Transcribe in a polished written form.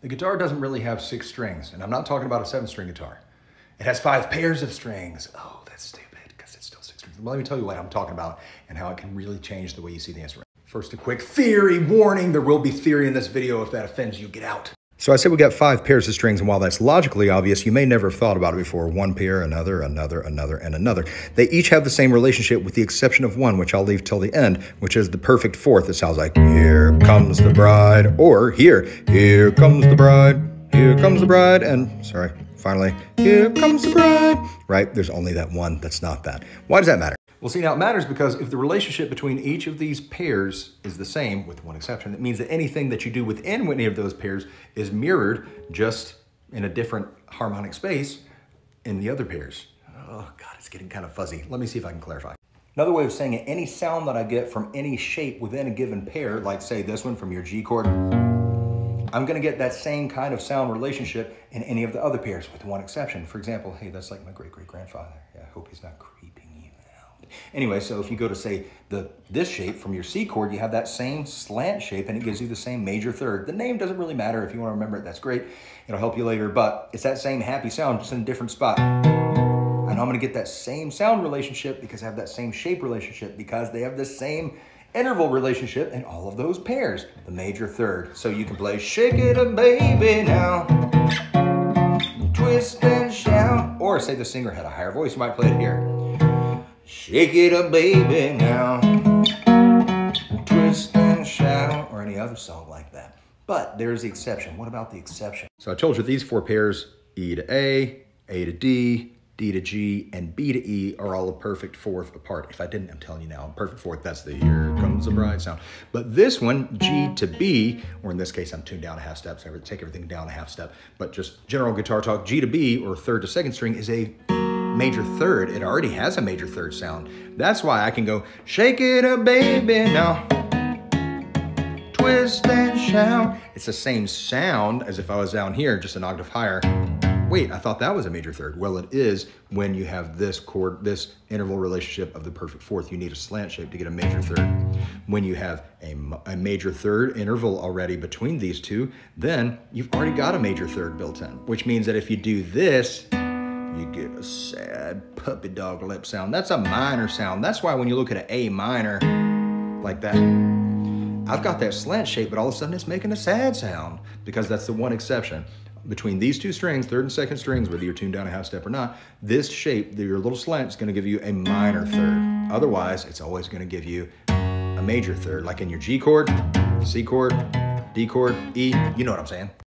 The guitar doesn't really have 6 strings, and I'm not talking about a 7-string guitar. It has 5 pairs of strings. Oh, that's stupid, because it's still 6 strings. Well, let me tell you what I'm talking about and how it can really change the way you see the instrument. First, a quick theory warning. There will be theory in this video. If that offends you, get out. So I said we got 5 pairs of strings, and while that's logically obvious, you may never have thought about it before. 1 pair, another, and another. They each have the same relationship with the exception of one, which I'll leave till the end, which is the perfect fourth. It sounds like, here comes the bride, or here comes the bride, here comes the bride, and, sorry, finally, here comes the bride, right? There's only that one that's not that. Why does that matter? Well, see, now it matters because if the relationship between each of these pairs is the same, with one exception, it means that anything that you do within any of those pairs is mirrored just in a different harmonic space in the other pairs. Oh, God, it's getting kind of fuzzy. Let me see if I can clarify. Another way of saying it, any sound that I get from any shape within a given pair, like say this one from your G chord, I'm gonna get that same kind of sound relationship in any of the other pairs with one exception. For example, hey, that's like my great-great-grandfather. Yeah, I hope he's not creeping you out. Anyway, so if you go to say this shape from your C chord, you have that same slant shape and it gives you the same major third. The name doesn't really matter. If you want to remember it, that's great. It'll help you later, but it's that same happy sound, just in a different spot. And I'm gonna get that same sound relationship because I have that same shape relationship because they have the same interval relationship in all of those pairs, the major third. So you can play Shake It Up Baby Now, twist and shout, or say the singer had a higher voice, you might play it here. Shake it up baby now, twist and shout, or any other song like that. But there's the exception. What about the exception? So I told you these 4 pairs, E to A to D, D to G, and B to E are all a perfect fourth apart. If I didn't, I'm telling you now, a perfect fourth, that's the here comes the bride sound. But this one, G to B, or in this case, I'm tuned down a half step, so I take everything down a half step, but just general guitar talk, G to B, or third to second string, is a major third. It already has a major third sound. That's why I can go, shake it up baby now, twist and shout. It's the same sound as if I was down here, just an octave higher. Wait, I thought that was a major third. Well, it is when you have this chord, this interval relationship of the perfect fourth. You need a slant shape to get a major third. When you have a major third interval already between these two, then you've already got a major third built in, which means that if you do this, you get a sad puppy dog lip sound. That's a minor sound. That's why when you look at an A minor like that, I've got that slant shape, but all of a sudden it's making a sad sound because that's the one exception. Between these 2 strings, third and second strings, whether you're tuned down a half step or not, this shape, your little slant, is going to give you a minor third. Otherwise, it's always going to give you a major third, like in your G chord, C chord, D chord, E. You know what I'm saying.